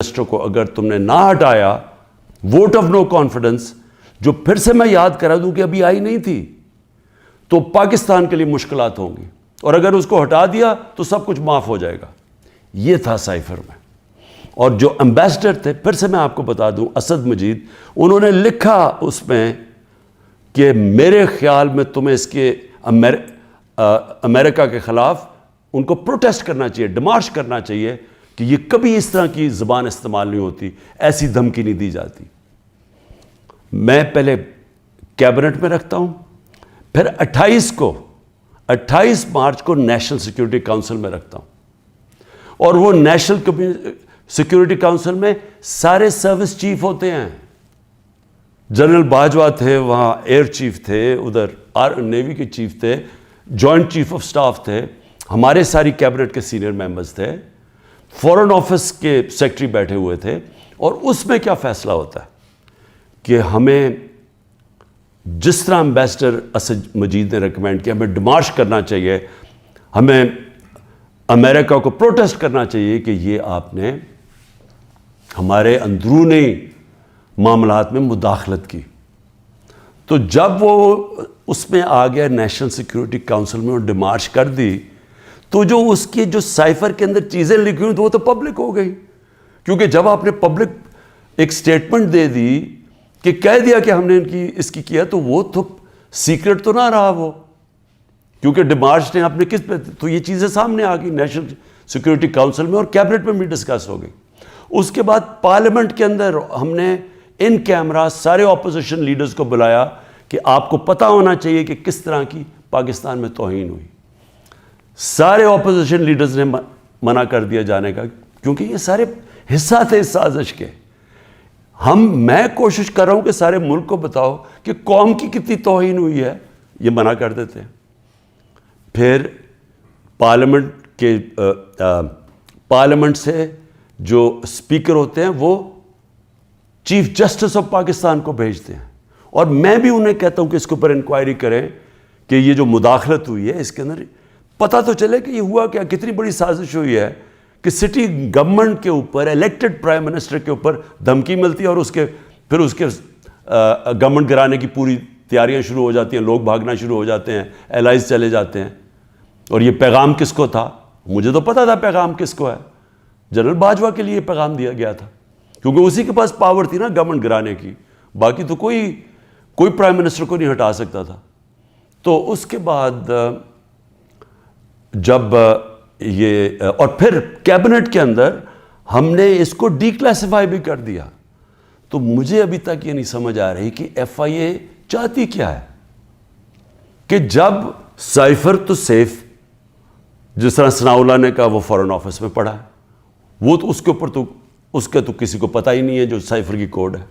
Minister کو اگر تم نے نہ ہٹایا، ووٹ آف نو کانفیڈنس، جو پھر سے میں یاد کرا دوں کہ ابھی آئی نہیں تھی، تو پاکستان کے لیے مشکلات ہوں گی، اور اگر اس کو ہٹا دیا تو سب کچھ معاف ہو جائے گا۔ یہ تھا سائفر میں۔ اور جو امبیسڈر تھے، پھر سے میں آپ کو بتا دوں، اسد مجید، انہوں نے لکھا اس میں کہ میرے خیال میں تمہیں اس کے امریکہ کے خلاف ان کو پروٹیسٹ کرنا چاہیے، ڈیمارش کرنا چاہیے کہ یہ کبھی اس طرح کی زبان استعمال نہیں ہوتی، ایسی دھمکی نہیں دی جاتی۔ میں پہلے کیبنٹ میں رکھتا ہوں، پھر 28 مارچ کو نیشنل سیکیورٹی کونسل میں رکھتا ہوں، اور وہ نیشنل سیکیورٹی کونسل میں سارے سروس چیف ہوتے ہیں۔ جنرل باجوہ تھے وہاں، ایئر چیف تھے ادھر، نیوی کے چیف تھے، جوائنٹ چیف آف سٹاف تھے، ہمارے ساری کیبنٹ کے سینئر ممبرز تھے، فورن آفس کے سیکرٹری بیٹھے ہوئے تھے۔ اور اس میں کیا فیصلہ ہوتا ہے کہ ہمیں جس طرح امبیسڈر اسد مجید نے ریکمینڈ کیا، ہمیں ڈیمارش کرنا چاہیے، ہمیں امریکہ کو پروٹیسٹ کرنا چاہیے کہ یہ آپ نے ہمارے اندرونی معاملات میں مداخلت کی۔ تو جب وہ اس میں آ گیا نیشنل سیکیورٹی کونسل میں اور ڈیمارش کر دی، تو جو اس کی جو سائفر کے اندر چیزیں لکھی ہوئی تو وہ تو پبلک ہو گئی، کیونکہ جب آپ نے پبلک ایک سٹیٹمنٹ دے دی کہ کہہ دیا کہ ہم نے اس کی کیا، تو وہ تو سیکرٹ تو نہ رہا وہ، کیونکہ ڈیمارش نے اپنے کس پہ، تو یہ چیزیں سامنے آ گئی نیشنل سیکیورٹی کونسل میں، اور کیبنٹ میں بھی ڈسکس ہو گئی۔ اس کے بعد پارلیمنٹ کے اندر ہم نے ان کیمرہ سارے اپوزیشن لیڈرز کو بلایا کہ آپ کو پتہ ہونا چاہیے کہ کس طرح کی پاکستان میں توہین ہوئی۔ سارے اپوزیشن لیڈرز نے منع کر دیا جانے کا، کیونکہ یہ سارے حصہ تھے اس سازش کے۔ میں کوشش کر رہا ہوں کہ سارے ملک کو بتاؤ کہ قوم کی کتنی توہین ہوئی ہے، یہ منع کر دیتے ہیں۔ پھر پارلیمنٹ سے جو اسپیکر ہوتے ہیں وہ چیف جسٹس آف پاکستان کو بھیجتے ہیں، اور میں بھی انہیں کہتا ہوں کہ اس کے اوپر انکوائری کریں کہ یہ جو مداخلت ہوئی ہے اس کے اندر پتہ تو چلے کہ یہ ہوا کیا، کتنی بڑی سازش ہوئی ہے کہ سٹی گورنمنٹ کے اوپر، الیکٹڈ پرائم منسٹر کے اوپر دھمکی ملتی ہے، اور پھر اس کے گورنمنٹ گرانے کی پوری تیاریاں شروع ہو جاتی ہیں، لوگ بھاگنا شروع ہو جاتے ہیں، الائز چلے جاتے ہیں۔ اور یہ پیغام کس کو تھا؟ مجھے تو پتہ تھا پیغام کس کو ہے، جنرل باجوہ کے لیے پیغام دیا گیا تھا، کیونکہ اسی کے پاس پاور تھی نا گورنمنٹ گرانے کی، باقی تو کوئی پرائم منسٹر کو نہیں ہٹا سکتا تھا۔ تو اس کے بعد جب اور پھر کیبنٹ کے اندر ہم نے اس کو ڈی کلاسیفائی بھی کر دیا۔ تو مجھے ابھی تک یہ نہیں سمجھ آ رہی کہ ایف آئی اے چاہتی کیا ہے، کہ جب سائفر تو سیف، جس طرح ثناء اللہ نے کہا وہ فورن آفس میں پڑا ہے، وہ تو اس کے اوپر تو اس کا تو کسی کو پتہ ہی نہیں ہے جو سائفر کی کوڈ ہے۔